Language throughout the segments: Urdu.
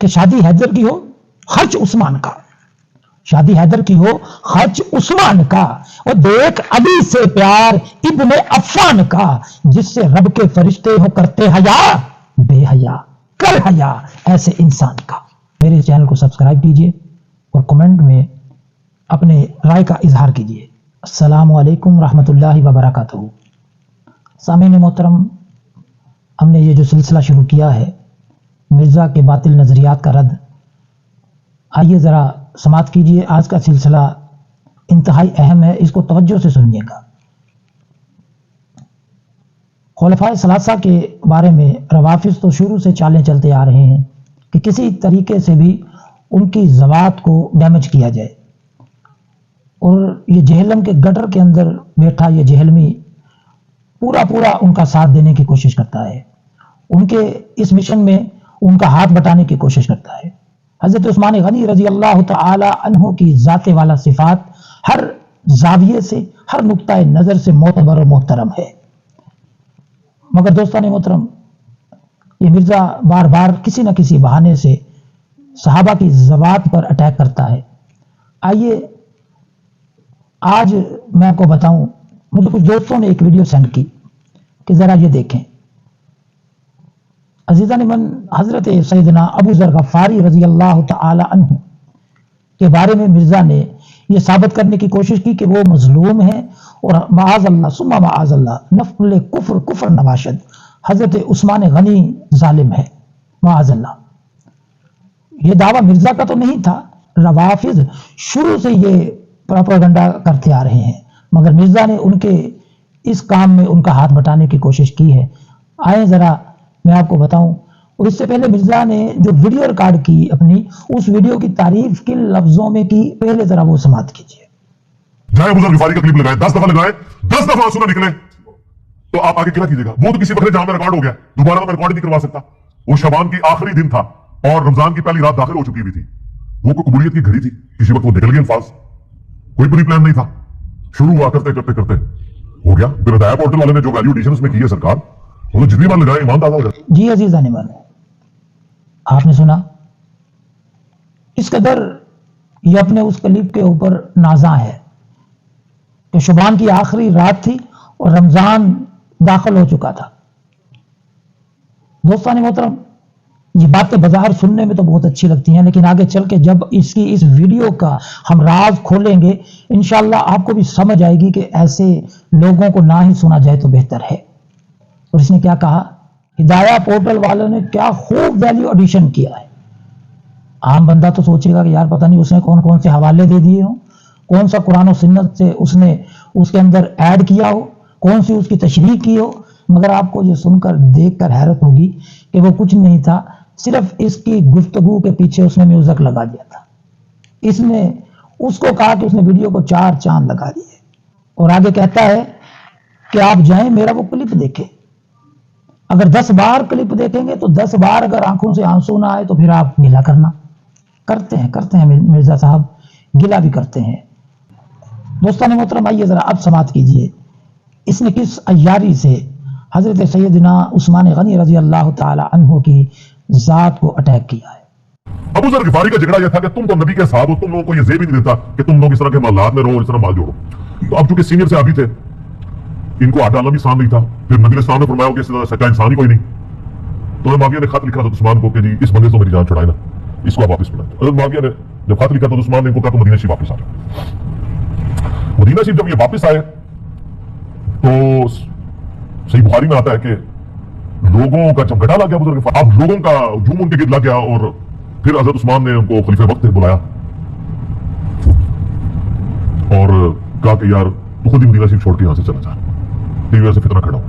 کہ شادی حیدر کی ہو خرچ عثمان کا، شادی حیدر کی ہو خرچ عثمان کا، اور دیکھ علی سے پیار ابن عفان کا، جس سے رب کے فرشتے ہو کرتے حیا بے حیا کر حیا ایسے انسان کا۔ میرے چینل کو سبسکرائب کیجئے اور کمنٹ میں اپنے رائے کا اظہار کیجئے۔ السلام علیکم ورحمۃ اللہ وبرکاتہ۔ سامعین محترم، ہم نے یہ جو سلسلہ شروع کیا ہے مرزا کے باطل نظریات کا رد، آئیے ذرا سماعت کیجئے۔ آج کا سلسلہ انتہائی اہم ہے، اس کو توجہ سے سنیے گا۔ خلفائے ثلاثہ کے بارے میں روافض تو شروع سے چالیں چلتے آ رہے ہیں کہ کسی طریقے سے بھی ان کی ذوات کو ڈیمیج کیا جائے، اور یہ جہلم کے گٹر کے اندر بیٹھا یہ جہلمی پورا ان کا ساتھ دینے کی کوشش کرتا ہے، ان کے اس مشن میں ان کا ہاتھ بٹانے کی کوشش کرتا ہے۔ حضرت عثمان غنی رضی اللہ تعالی عنہ کی ذات والا صفات ہر زاویے سے، ہر نقطہ نظر سے معتبر و محترم ہے، مگر دوستان محترم یہ مرزا بار بار کسی نہ کسی بہانے سے صحابہ کی ذوات پر اٹیک کرتا ہے۔ آئیے آج میں آپ کو بتاؤں، مجھے کچھ دوستوں نے ایک ویڈیو سینڈ کی کہ ذرا یہ دیکھیں۔ عزیزان من، حضرت سیدنا ابو ذر غفاری رضی اللہ تعالی عنہ کے بارے میں مرزا نے یہ ثابت کرنے کی کوشش کی کہ وہ مظلوم ہیں، اور معاذ اللہ ثم معاذ اللہ نفل کفر نواشد حضرت عثمان غنی ظالم ہے، معاذ اللہ۔ یہ دعویٰ مرزا کا تو نہیں تھا، روافض شروع سے یہ پروپیگنڈا کرتے آ رہے ہیں، مگر مرزا نے ان کے اس کام میں ان کا ہاتھ بٹانے کی کوشش کی ہے۔ آئیں ذرا میں آپ کو بتاؤں، اور اس سے پہلے مرزا نے جو ویڈیو ریکارڈ کی اپنی، اس ویڈیو کی تعریف کن لفظوں میں کی، پہلے ذرا وہ سماعت کیجیے۔ جائے ابو ذر غفاری کا کلپ لگائے، 10 دفعہ لگائے، 10 دفعہ آنسو نہ نکلے تو آپ آگے کیا کیجیے گا؟ وہ تو کسی بکرے جہاں میں ریکارڈ ہو گیا، دوبارہ تو میں ریکارڈ نہیں کروا سکتا۔ وہ شعبان کی آخری دن تھا اور رمضان کی پہلی رات داخل ہو چکی ہوئی تھی، وہ کوئی قبولیت کی گھڑی تھی، کسی وقت وہ نکل گئے الفاظ، کوئی پری پلان نہیں تھا، شروع ہوا کرتے ہو گیا۔ پھر ہدایہ پورٹل والے نے جو ویلیو ایڈیشن اس میں کی ہے سرکار، وہ جتنی بار لگائے ایمان تازہ ہو جاتا۔ جی عزیزان من، آپ نے سنا اس قدر یہ اپنے اس کلپ کے اوپر نازاں ہے کہ شعبان کی آخری رات تھی اور رمضان داخل ہو چکا تھا۔ دوستان محترم، یہ باتیں بظاہر سننے میں تو بہت اچھی لگتی ہیں، لیکن آگے چل کے جب اس ویڈیو کا ہم راز کھولیں گے انشاءاللہ آپ کو بھی سمجھ آئے گی کہ ایسے لوگوں کو نہ ہی سنا جائے تو بہتر ہے۔ اور اس نے کیا کہا، ہدایہ پورٹل والوں نے کیا خوب ویلیو ایڈیشن کیا ہے۔ عام بندہ تو سوچے گا کہ یار پتہ نہیں اس نے کون سے حوالے دے دیے ہوں، کون سا قرآن و سنت سے اس نے اس کے اندر ایڈ کیا ہو، کون سی اس کی تشریح کی ہو، مگر آپ کو یہ سن کر دیکھ کر حیرت ہوگی کہ وہ کچھ نہیں تھا، صرف اس کی گفتگو کے پیچھے اس نے میوزک لگا دیا تھا۔ اس نے اس کو کہا کہ اس نے ویڈیو کو 4 چاند لگا دیے، اور آگے کہتا ہے کہ آپ جائیں میرا وہ کلپ دیکھیں، اگر 10 بار کلپ دیکھیں گے تو 10 بار اگر آنکھوں سے آنسو نہ آئے تو پھر آپ گلہ کرتے ہیں مرزا صاحب گلہ بھی کرتے ہیں۔ دوستان محترم، آئیے ذرا اب سماعت کیجئے، اس نے کس عیاری سے حضرت سیدنا عثمان غنی رضی اللہ تعالی عنہ کی ذات کو اٹیک کیا ہے۔ ابو ذر غفاری کا جھگڑا یہ تھا کہ تم تو نبی کے صاحب ہو، تم لوگوں کو یہ زیب ہی نہیں دیتا کہ تم لوگ اس طرح کے محلات میں رہو، اس طرح مال جوڑو۔ تو اب چونکہ سینئر صحابی تھے، ان کو ہاتھ ڈالنا بھی آسان نہیں تھا۔ پھر نبی اسلام نے فرمایا کہ اس سے سچا انسان ہی کوئی نہیں، تو معاویہ نے خط لکھا تھا عثمان کو کہ جی اس بندے سے میری جان چھڑائے نا، اس کو آپ واپس بلائیں۔ حضرت معاویہ نے جب خط لکھا تو عثمان نے ان کو کہا تو مدینہ شریف واپس آ جائے۔ مدینہ شریف جب یہ واپس آئے تو صحیح بخاری میں آتا ہے کہ لوگوں کا چمگٹا لگ گیا ابو ذر غفاری، اب لوگوں کا ہجوم ان کے گرد لگ گیا، اور پھر حضرت عثمان نے ان کو خلیفہ وقت بلایا اور کہا کہ یار تو خود ہی مدینہ شریف چھوڑ کے یہاں سے چلا جا، تیری وجہ سے فتنہ کھڑا ہوا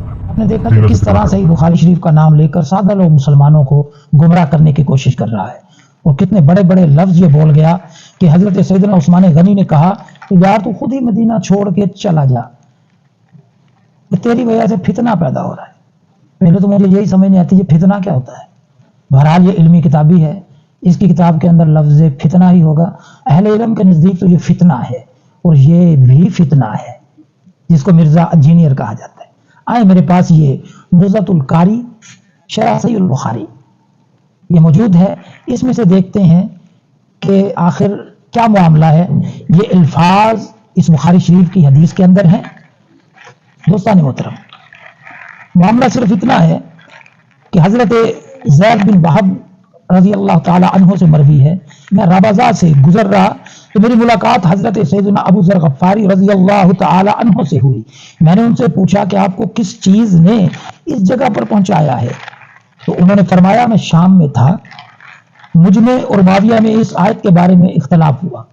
ہے۔ آپ نے دیکھا کہ کس طرح صحیح بخاری شریف کا نام لے کر سادہ لوگ مسلمانوں کو گمراہ کرنے کی کوشش کر رہا ہے، اور کتنے بڑے بڑے لفظ یہ بول گیا کہ حضرت سیدنا عثمان غنی نے کہا کہ یار تو خود ہی مدینہ چھوڑ کے چلا جا، تیری وجہ سے فتنہ پیدا ہو رہا ہے۔ پہلے تو مجھے یہی سمجھ نہیں آتی یہ فتنہ کیا ہوتا ہے۔ بہرحال یہ علمی کتابی ہے، اس کی کتاب کے اندر لفظ فتنہ ہی ہوگا، اہل علم کے نزدیک تو یہ فتنہ ہے، اور یہ بھی فتنہ ہے جس کو مرزا انجینئر کہا جاتا ہے۔ آئے میرے پاس یہ نزہۃ القاری شرح صحیح البخاری، یہ موجود ہے. اس میں سے دیکھتے ہیں کہ آخر کیا معاملہ ہے. یہ الفاظ اس بخاری شریف کی حدیث کے اندر ہیں. دوستان محترم، معاملہ صرف اتنا ہے کہ حضرت زید بن وہب رضی اللہ تعالی عنہ سے مروی ہے، میں ربضہ سے گزر رہا تو میری ملاقات حضرت سیدنا ابو ذر غفاری رضی اللہ تعالی عنہ سے ہوئی. میں نے ان سے پوچھا کہ آپ کو کس چیز نے اس جگہ پر پہنچایا ہے؟ تو انہوں نے فرمایا میں شام میں تھا، مجھ میں اور معاویہ میں اس آیت کے بارے میں اختلاف ہوا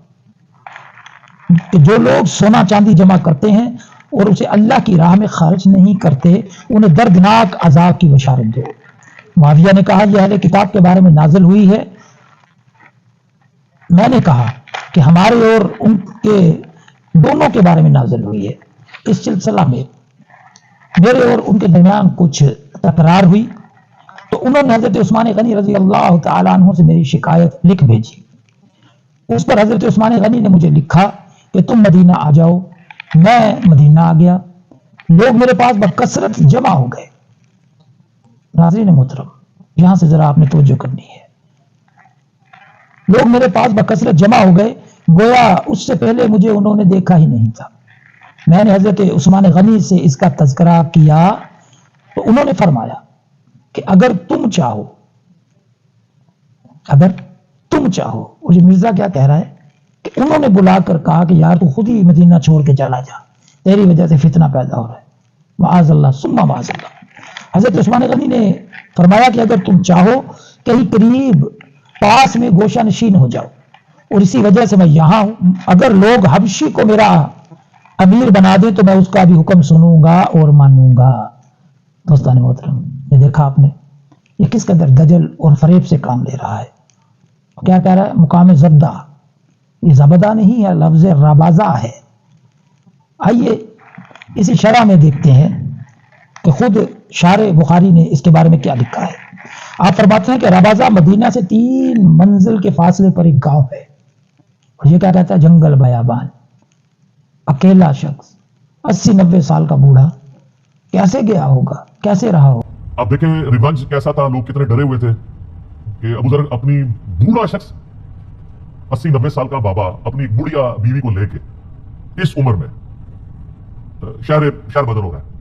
کہ جو لوگ سونا چاندی جمع کرتے ہیں اور اسے اللہ کی راہ میں خرچ نہیں کرتے انہیں دردناک عذاب کی بشارت دو. معاویہ نے کہا یہ اہل کتاب کے بارے میں نازل ہوئی ہے. میں نے کہا کہ ہمارے اور ان کے دونوں کے بارے میں نازل ہوئی ہے. اس سلسلہ میں میرے اور ان کے درمیان کچھ تکرار ہوئی تو انہوں نے حضرت عثمان غنی رضی اللہ تعالیٰ عنہ سے میری شکایت لکھ بھیجی. اس پر حضرت عثمان غنی نے مجھے لکھا کہ تم مدینہ آ جاؤ. میں مدینہ آ گیا. لوگ میرے پاس بکثرت جمع ہو گئے. ناظرین محترم، یہاں سے ذرا آپ نے توجہ کرنی ہے. لوگ میرے پاس بکثرت جمع ہو گئے، گویا اس سے پہلے مجھے انہوں نے دیکھا ہی نہیں تھا. میں نے حضرت عثمان غنی سے اس کا تذکرہ کیا تو انہوں نے فرمایا کہ اگر تم چاہو، مجھے مرزا کیا کہہ رہا ہے کہ انہوں نے بلا کر کہا کہ یار تو خود ہی مدینہ چھوڑ کے چلا جا، تیری وجہ سے فتنہ پیدا ہو رہا ہے. معاذ اللہ ثم معاذ اللہ. حضرت عثمان غنی نے فرمایا کہ اگر تم چاہو کہیں قریب پاس میں گوشہ نشین ہو جاؤ، اور اسی وجہ سے میں یہاں ہوں. اگر لوگ حبشی کو میرا امیر بنا دیں تو میں اس کا بھی حکم سنوں گا اور مانوں گا. دوستان محترم، یہ دیکھا آپ نے یہ کس قدر دجل اور فریب سے کام لے رہا ہے. کیا کہہ رہا ہے؟ مقام زبدہ. یہ زبدہ نہیں ہے، لفظ ربازہ ہے. آئیے اسی شرح میں دیکھتے ہیں کہ خود شارح بخاری نے اس کے بارے میں کیا لکھا ہے. آپ فرماتے ہیں کہ ربازہ مدینہ سے 3 منزل کے فاصلے پر ایک گاؤں ہے. اور یہ کیا کہتا ہے؟ جنگل بیابان. اکیلا شخص 80-90 سال کا بوڑھا کیسے گیا ہوگا، کیسے رہا ہوگا. اب دیکھیں ریونج کیسا تھا. لوگ کتنے ڈرے ہوئے تھے کہ ابو ذر اپنی بوڑھا شخص 80-90 سال کا بابا اپنی بڑھیا بیوی کو لے کے اس عمر میں شہر بدر ہو رہا ہے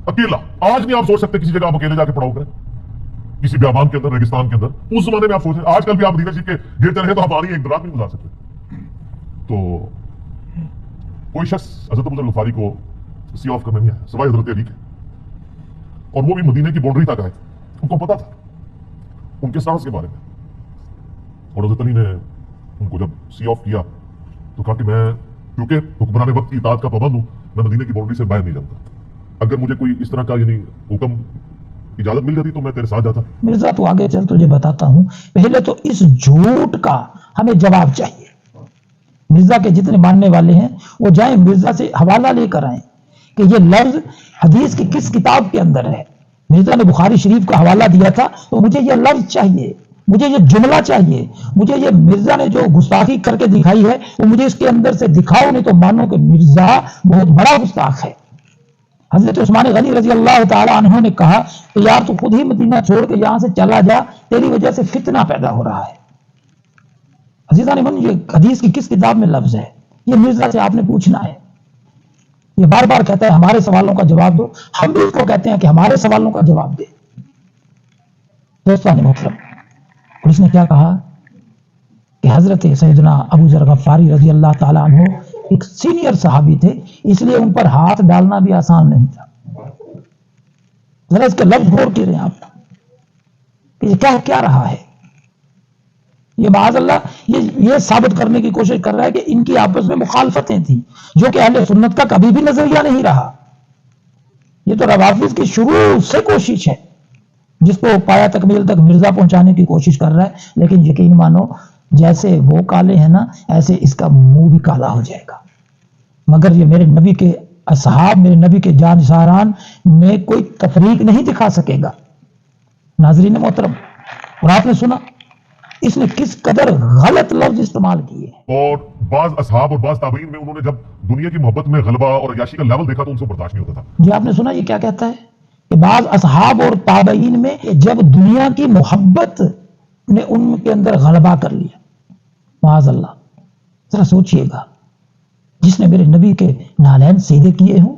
اکیلا. آج نہیں آپ سوچ سکتے کسی جگہ آپ اکیلے جا کے پڑاؤ کریں کسی بیابان کے اندر، ریگستان کے اندر. اس زمانے میں آپ سوچیں، آج کل بھی آپ مدینہ کے گرتے رہے تو ہماری ایک رات نہیں گزار سکتے. تو کوئی شخص حضرت ابو ذر غفاری کو سی آف کرنے نہیں آیا سوائے حضرت علی کے، اور وہ بھی مدینے کی باؤنڈری تک آئے. ان کو پتا تھا ان کے سانس کے بارے میں، اور حضرت علی نے ان کو جب سی آف کیا تو کہا کہ میں کیونکہ حکمران وقت کی اطاعت کا پابند ہوں، میں مدینے کی باؤنڈری سے باہر نہیں جاتا. اگر مجھے کوئی اس طرح کا یعنی حکم اجازت مل جاتی تو میں تیرے ساتھ جاتا. مرزا تو آگے چل تجھے بتاتا ہوں. پہلے تو اس جھوٹ کا ہمیں جواب چاہیے. مرزا کے جتنے ماننے والے ہیں وہ جائیں مرزا سے حوالہ لے کر آئیں کہ یہ لفظ حدیث کی کس کتاب کے اندر ہے. مرزا نے بخاری شریف کا حوالہ دیا تھا تو مجھے یہ لفظ چاہیے، مجھے یہ جملہ چاہیے، مجھے یہ مرزا نے جو گستاخی کر کے دکھائی ہے وہ مجھے اس کے اندر سے دکھاؤ، نہیں تو مانو کہ مرزا بہت بڑا گستاخ ہے. حضرت عثمان غنی رضی اللہ تعالی عنہ نے کہا کہ یار تو خود ہی مدینہ چھوڑ کے یہاں سے چلا جا، تیری وجہ سے فتنہ پیدا ہو رہا ہے. عزیزان من، یہ حدیث کی کس کتاب میں لفظ ہے؟ یہ مرزا سے آپ نے پوچھنا ہے. یہ بار بار کہتا ہے ہمارے سوالوں کا جواب دو. ہم بھی اس کو کہتے ہیں کہ ہمارے سوالوں کا جواب دے. دوستان محترم، اور اس نے کیا کہا کہ حضرت سیدنا ابو ذر غفاری رضی اللہ تعالی عنہ ایک سینئر صحابی تھے، اس لیے ان پر ہاتھ ڈالنا بھی آسان نہیں تھا. ذرا اس کے لفظ غور کیجئے آپ کہ یہ کیا رہا ہے. یہ معاذ اللہ یہ ثابت کرنے کی کوشش کر رہا ہے کہ ان کی آپس میں مخالفتیں تھیں، جو کہ اہل سنت کا کبھی بھی نظریہ نہیں رہا. یہ تو روافض کی شروع سے کوشش ہے جس کو پایا تکمیل تک مرزا پہنچانے کی کوشش کر رہا ہے. لیکن یقین مانو جیسے وہ کالے ہیں نا، ایسے اس کا منہ بھی کالا ہو جائے گا. مگر یہ میرے نبی کے اصحاب، میرے نبی کے جانثاران میں کوئی تفریق نہیں دکھا سکے گا. ناظرین محترم، اور آپ نے سنا اس نے کس قدر غلط لفظ استعمال کیے. اور بعض اصحاب اور بعض تابعین میں انہوں نے جب دنیا کی محبت میں غلبہ اور عیاشی کا لیول دیکھا تو ان سے برداشت نہیں ہوتا تھا. جی آپ نے سنا یہ کیا کہتا ہے کہ بعض اصحاب اور تابعین میں جب دنیا کی محبت نے ان کے اندر غلبہ کر لیا، معاذ اللہ، ذرا سوچئے گا، جس نے میرے نبی کے نالین سیدھے کیے ہوں،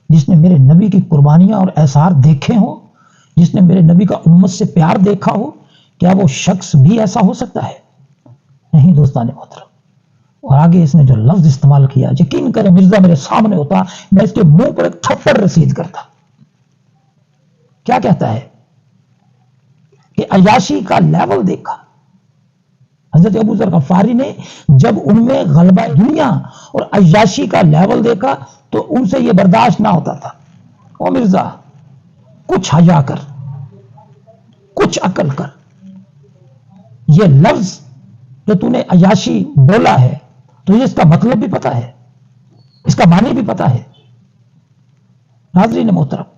جس نے میرے نبی کی قربانیاں اور ایثار دیکھے ہوں، جس نے میرے نبی کا امت سے پیار دیکھا ہو، کیا وہ شخص بھی ایسا ہو سکتا ہے؟ نہیں دوستان محترم۔ اور آگے اس نے جو لفظ استعمال کیا، یقین کریں مرزا میرے سامنے ہوتا میں اس کے منہ پر ایک تھپڑ رسید کرتا۔ کیا کہتا ہے کہ عیاشی کا لیول دیکھا۔ حضرت ابو ذر غفاری نے جب ان میں غلبہ دنیا اور عیاشی کا لیول دیکھا تو ان سے یہ برداشت نہ ہوتا تھا۔ او مرزا، کچھ حیا کر، کچھ عقل کر۔ یہ لفظ جو تو نے عیاشی بولا ہے تو یہ اس کا مطلب بھی پتا ہے، اس کا معنی بھی پتا ہے۔ ناظرین محترم،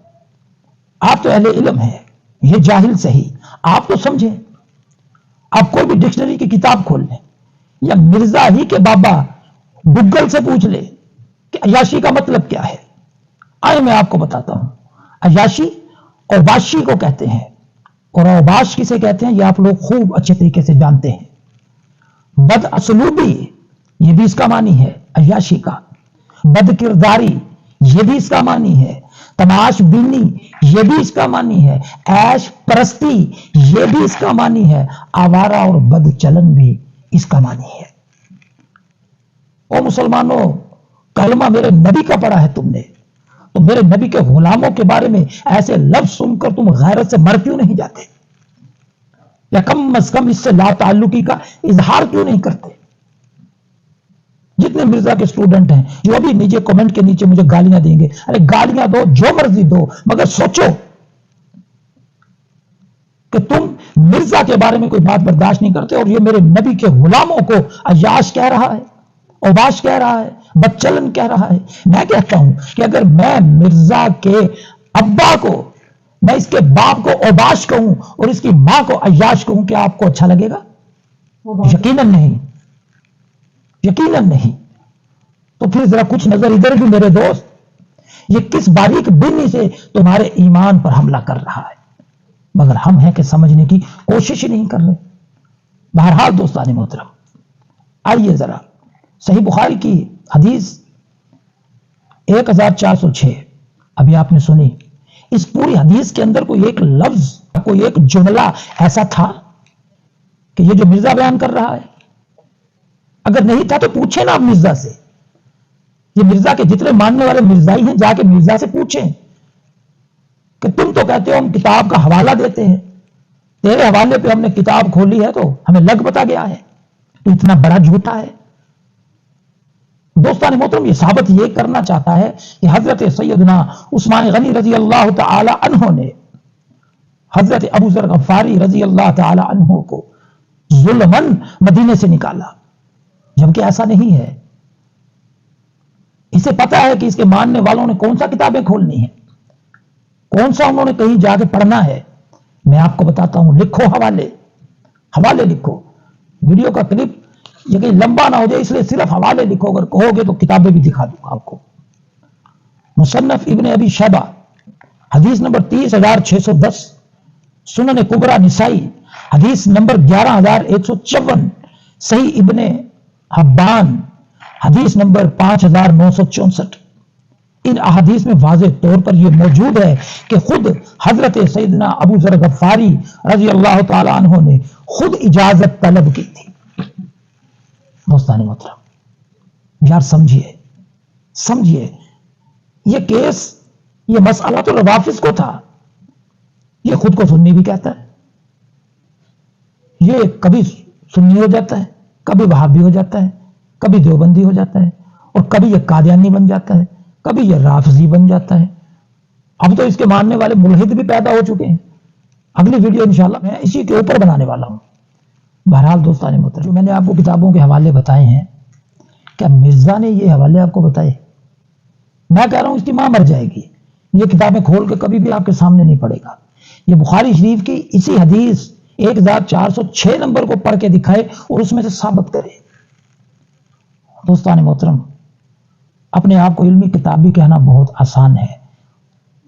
آپ تو اہل علم ہیں، یہ جاہل صحیح، آپ تو سمجھیں۔ آپ کوئی بھی ڈکشنری کی کتاب کھول لیں یا مرزا ہی کے بابا گوگل سے پوچھ لے کہ عیاشی کا مطلب کیا ہے۔ آئے میں آپ کو بتاتا ہوں۔ عیاشی اوباشی کو کہتے ہیں، اور اوباش کسے کہتے ہیں یہ آپ لوگ خوب اچھے طریقے سے جانتے ہیں۔ بد اسلوبی یہ بھی اس کا معنی ہے عیاشی کا، بد کرداری یہ بھی اس کا معنی ہے، تماش بینی یہ بھی اس کا معنی ہے، عیش پرستی یہ بھی اس کا معنی ہے، آوارہ اور بد چلن بھی اس کا معنی ہے۔ او مسلمانوں، کلمہ میرے نبی کا پڑھا ہے تم نے، تو میرے نبی کے غلاموں کے بارے میں ایسے لفظ سن کر تم غیرت سے مر کیوں نہیں جاتے؟ یا کم از کم اس سے لا تعلقی کا اظہار کیوں نہیں کرتے؟ جتنے مرزا کے اسٹوڈنٹ ہیں جو ابھی نیچے کمنٹ کے نیچے مجھے گالیاں دیں گے، ارے گالیاں دو، جو مرضی دو، مگر سوچو کہ تم مرزا کے بارے میں کوئی بات برداشت نہیں کرتے، اور یہ میرے نبی کے غلاموں کو عیاش کہہ رہا ہے، اوباش کہہ رہا ہے، بدچلن کہہ رہا ہے۔ میں کہتا ہوں کہ اگر میں مرزا کے ابا کو، میں اس کے باپ کو اوباش کہوں اور اس کی ماں کو عیاش کہوں، کیا آپ کو اچھا لگے گا؟ یقیناً نہیں، یقیناً نہیں۔ تو پھر ذرا کچھ نظر ادھر بھی میرے دوست، یہ کس باریک بینی سے تمہارے ایمان پر حملہ کر رہا ہے، مگر ہم ہیں کہ سمجھنے کی کوشش ہی نہیں کر رہے۔ بہرحال دوستان محترم، آئیے ذرا صحیح بخاری کی حدیث 1406 ابھی آپ نے سنی، اس پوری حدیث کے اندر کوئی ایک لفظ، کوئی ایک جملہ ایسا تھا کہ یہ جو مرزا بیان کر رہا ہے؟ اگر نہیں تھا تو پوچھیں نا آپ مرزا سے، یہ مرزا کے جتنے ماننے والے مرزائی ہیں جا کے مرزا سے پوچھیں کہ تم تو کہتے ہو ہم کتاب کا حوالہ دیتے ہیں، تیرے حوالے پہ ہم نے کتاب کھولی ہے تو ہمیں لگ بتا گیا ہے، تو اتنا بڑا جھوٹا ہے۔ دوستان محترم، یہ ثابت یہ کرنا چاہتا ہے کہ حضرت سیدنا عثمان غنی رضی اللہ تعالی عنہ نے حضرت ابو ذر غفاری رضی اللہ تعالی عنہ کو ظلمن مدینے سے نکالا، جبکہ ایسا نہیں ہے۔ اسے پتا ہے کہ اس کے ماننے والوں نے کون سا کتابیں کھولنی ہیں، کون سا انہوں نے کہیں جا کے پڑھنا ہے۔ میں آپ کو بتاتا ہوں، لکھو حوالے لکھو، ویڈیو کا کلپ یہ کہیں لمبا نہ ہو جائے، اس لیے صرف حوالے لکھو، اگر کہو گے تو کتابیں بھی دکھا دوں گا آپ کو۔ مصنف ابن ابی شیبہ حدیث نمبر 30,610، سنن کبریٰ نسائی حدیث نمبر 11,154، صحیح ابن حبان حدیث نمبر 5,964۔ ان احادیث میں واضح طور پر یہ موجود ہے کہ خود حضرت سیدنا ابو ذر غفاری رضی اللہ تعالی عنہ نے خود اجازت طلب کی تھی۔ دوستان محترم، یار سمجھیے، یہ کیس، یہ مسئلہ تو روافظ کو تھا، یہ خود کو سنی بھی کہتا ہے، یہ کبھی سنی ہو جاتا ہے، کبھی وہابی ہو جاتا ہے، کبھی دیوبندی ہو جاتا ہے، اور کبھی یہ قادیانی بن جاتا ہے، کبھی یہ رافضی بن جاتا ہے۔ اب تو اس کے ماننے والے ملحد بھی پیدا ہو چکے ہیں۔ اگلی ویڈیو انشاءاللہ میں اسی کے اوپر بنانے والا ہوں۔ بہرحال دوستان محترم، جو میں نے آپ کو کتابوں کے حوالے بتائے ہیں، کیا مرزا نے یہ حوالے آپ کو بتائے؟ میں کہہ رہا ہوں اس کی ماں مر جائے گی، یہ کتابیں کھول کے کبھی بھی آپ کے سامنے نہیں پڑے گا۔ یہ بخاری شریف کی اسی حدیث 1406 نمبر کو پڑھ کے دکھائے اور اس میں سے ثابت کرے۔ دوستان محترم، اپنے آپ کو علمی کتابی کہنا بہت آسان ہے،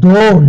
2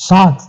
7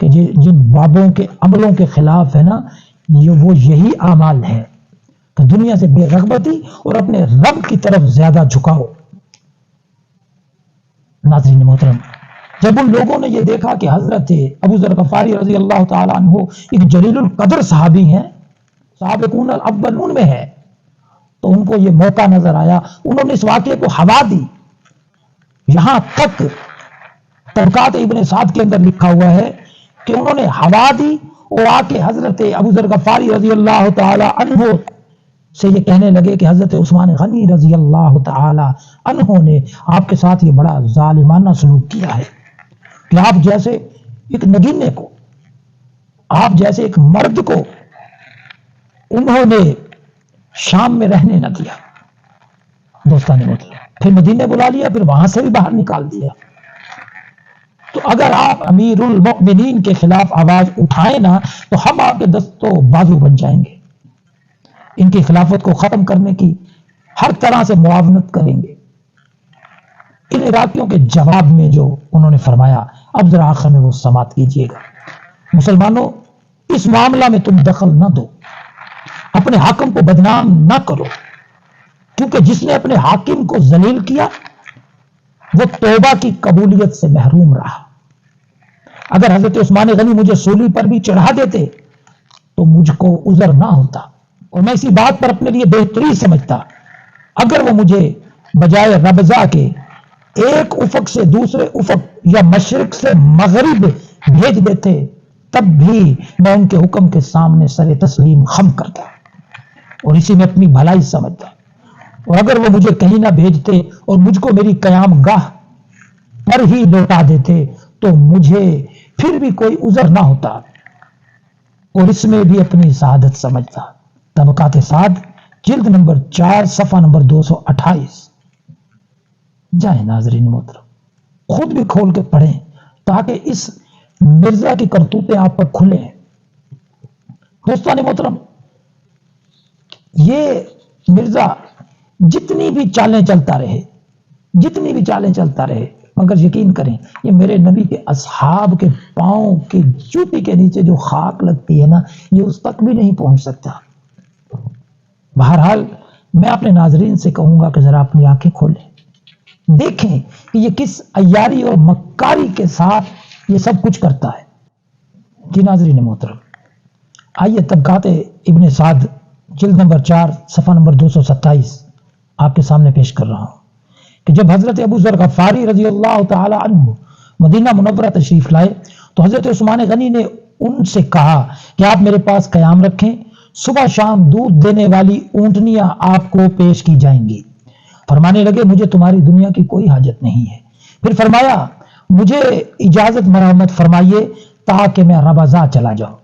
کہ جن بابوں کے عملوں کے خلاف ہے نا، وہ یہی اعمال ہے کہ دنیا سے بے رغبتی اور اپنے رب کی طرف زیادہ جھکاؤ۔ ناظرین محترم، جب ان لوگوں نے یہ دیکھا کہ حضرت ابو ذر غفاری رضی اللہ تعالیٰ عنہ ایک جلیل القدر صحابی ہیں، سابقون الاولون میں ہے، تو ان کو یہ موقع نظر آیا، انہوں نے اس واقعے کو ہوا دی۔ یہاں تک طبقات ابن سعد کے اندر لکھا ہوا ہے کہ انہوں نے ہوا دی اور آ کے حضرت ابو ذر غفاری رضی اللہ تعالیٰ عنہ سے یہ کہنے لگے کہ حضرت عثمان غنی رضی اللہ تعالیٰ عنہ نے آپ کے ساتھ یہ بڑا ظالمانہ سلوک کیا ہے کہ آپ جیسے ایک نگینے کو، آپ جیسے ایک مرد کو انہوں نے شام میں رہنے نہ دیا۔ دوستان محترم، پھر مدینے بلا لیا، پھر وہاں سے بھی باہر نکال دیا۔ تو اگر آپ امیر المؤمنین کے خلاف آواز اٹھائیں نا تو ہم آپ کے دستوں بازو بن جائیں گے، ان کی خلافت کو ختم کرنے کی ہر طرح سے معاونت کریں گے۔ ان عراقیوں کے جواب میں جو انہوں نے فرمایا، اب ذرا آخر میں وہ سماعت کیجئے گا۔ مسلمانوں، اس معاملہ میں تم دخل نہ دو، اپنے حاکم کو بدنام نہ کرو، کیونکہ جس نے اپنے حاکم کو ذلیل کیا وہ توبہ کی قبولیت سے محروم رہا۔ اگر حضرت عثمان غنی مجھے سولی پر بھی چڑھا دیتے تو مجھ کو عذر نہ ہوتا، اور میں اسی بات پر اپنے لیے بہتری سمجھتا اگر وہ مجھے بجائے ربضہ کے ایک افق سے دوسرے افق یا مشرق سے مغرب بھیج دیتے، تب بھی میں ان کے حکم کے سامنے سر تسلیم خم کرتا اور اسی میں اپنی بھلائی سمجھتا۔ اور اگر وہ مجھے کہیں نہ بھیجتے اور مجھ کو میری قیام گاہ پر ہی لوٹا دیتے تو مجھے پھر بھی کوئی عذر نہ ہوتا، اور اس میں بھی اپنی سعادت سمجھتا۔ طبقات سعد جلد نمبر 4 صفحہ نمبر 228۔ جائیں ناظرین محترم، خود بھی کھول کے پڑھیں تاکہ اس مرزا کی کرتوتیں آپ پر کھلیں۔ دوستان محترم، یہ مرزا جتنی بھی چالیں چلتا رہے، مگر یقین کریں یہ میرے نبی کے اصحاب کے پاؤں کی جوتی کے نیچے جو خاک لگتی ہے نا، یہ اس تک بھی نہیں پہنچ سکتا۔ بہرحال میں اپنے ناظرین سے کہوں گا کہ ذرا اپنی آنکھیں کھولیں، دیکھیں کہ یہ کس عیاری اور مکاری کے ساتھ یہ سب کچھ کرتا ہے۔ جی ناظرین محترم، آئیے طبقات ابن سعد جلد نمبر 4 صفحہ نمبر 227 آپ کے سامنے پیش کر رہا ہوں کہ جب حضرت ابو ذر غفاری رضی اللہ تعالی عنہ مدینہ منورہ تشریف لائے تو حضرت عثمان غنی نے ان سے کہا کہ آپ میرے پاس قیام رکھیں، صبح شام دودھ دینے والی اونٹنیاں آپ کو پیش کی جائیں گی۔ فرمانے لگے مجھے تمہاری دنیا کی کوئی حاجت نہیں ہے۔ پھر فرمایا مجھے اجازت مرحمت فرمائیے تاکہ میں ربضہ چلا جاؤں۔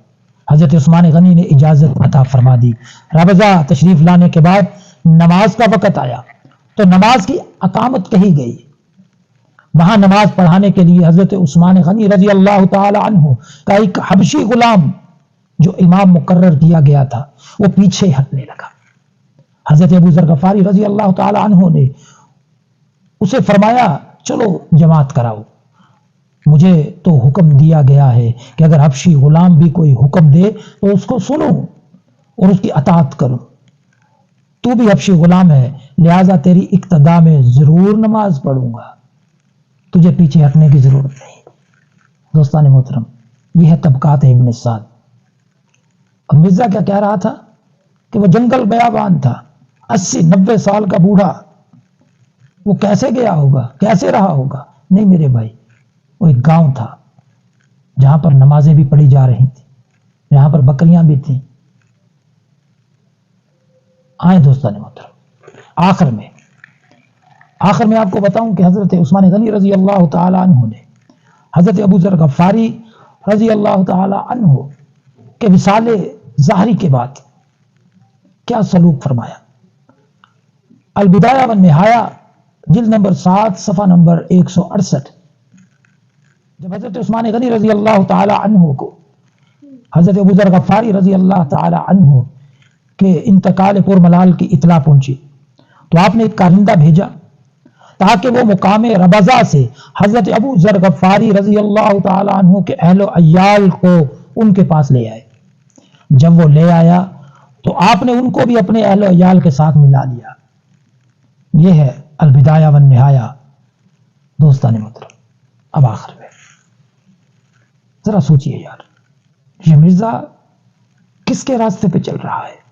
حضرت عثمان غنی نے اجازت عطا فرما دی۔ ربضہ تشریف لانے کے بعد نماز کا وقت آیا تو نماز کی اقامت کہی گئی۔ وہاں نماز پڑھانے کے لیے حضرت عثمان غنی رضی اللہ تعالی عنہ کا ایک حبشی غلام جو امام مقرر کیا گیا تھا وہ پیچھے ہٹنے لگا۔ حضرت ابو ذر غفاری رضی اللہ تعالی عنہ نے اسے فرمایا چلو جماعت کراؤ، مجھے تو حکم دیا گیا ہے کہ اگر حبشی غلام بھی کوئی حکم دے تو اس کو سنو اور اس کی اطاعت کرو۔ تو بھی حبشی غلام ہے، لہذا تیری اقتداء میں ضرور نماز پڑھوں گا، تجھے پیچھے ہٹنے کی ضرورت نہیں۔ دوستان محترم، یہ ہے طبقات ابن سعد۔ اب مرزا کیا کہہ رہا تھا کہ وہ جنگل بیابان تھا، 80-90 سال کا بوڑھا، وہ کیسے گیا ہوگا، کیسے رہا ہوگا؟ نہیں میرے بھائی، وہ ایک گاؤں تھا جہاں پر نمازیں بھی پڑھی جا رہی تھیں، جہاں پر بکریاں بھی تھیں۔ آئیں دوستان محترم، آخر میں آپ کو بتاؤں کہ حضرت عثمان غنی رضی اللہ تعالی عنہ نے حضرت ابو ذر غفاری رضی اللہ تعالی عنہ کے وصال ظاہری کے بعد کیا سلوک فرمایا۔ البدایہ والنہایہ جلد نمبر 7 صفحہ نمبر 168۔ جب حضرت عثمان غنی رضی اللہ تعالی عنہ کو حضرت ابو ذر غفاری رضی اللہ تعالی عنہ کے انتقال پر ملال کی اطلاع پہنچی تو آپ نے ایک کارندہ بھیجا تاکہ وہ مقام ربضہ سے حضرت ابو ذر غفاری رضی اللہ تعالیٰ عنہ کے اہل و عیال کو ان کے پاس لے آئے۔ جب وہ لے آیا تو آپ نے ان کو بھی اپنے اہل و عیال کے ساتھ ملا لیا۔ یہ ہے البدایہ والنہایہ دوستان محترم۔ اب آخر میں ذرا سوچئے یار، یہ مرزا کس کے راستے پہ چل رہا ہے؟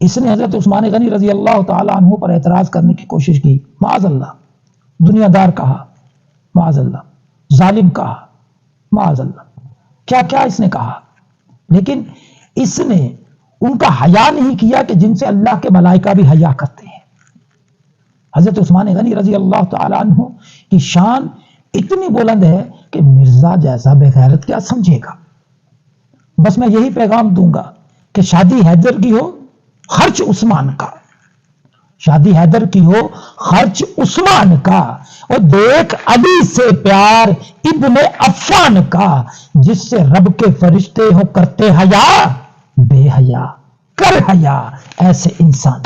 اس نے حضرت عثمان غنی رضی اللہ تعالیٰ عنہ پر اعتراض کرنے کی کوشش کی، معاذ اللہ، دنیا دار کہا، معاذ اللہ، ظالم کہا، معاذ اللہ، کیا کیا اس نے کہا، لیکن اس نے ان کا حیا نہیں کیا کہ جن سے اللہ کے ملائکہ بھی حیا کرتے ہیں۔ حضرت عثمان غنی رضی اللہ تعالیٰ عنہ کی شان اتنی بلند ہے کہ مرزا جیسا بے غیرت کیا سمجھے گا۔ بس میں یہی پیغام دوں گا کہ شادی حیدر کی ہو، خرچ عثمان کا، شادی حیدر کی ہو، خرچ عثمان کا، اور دیکھ علی سے پیار ابن عفان کا، جس سے رب کے فرشتے ہو کرتے حیا، بے حیا کر حیا ایسے انسان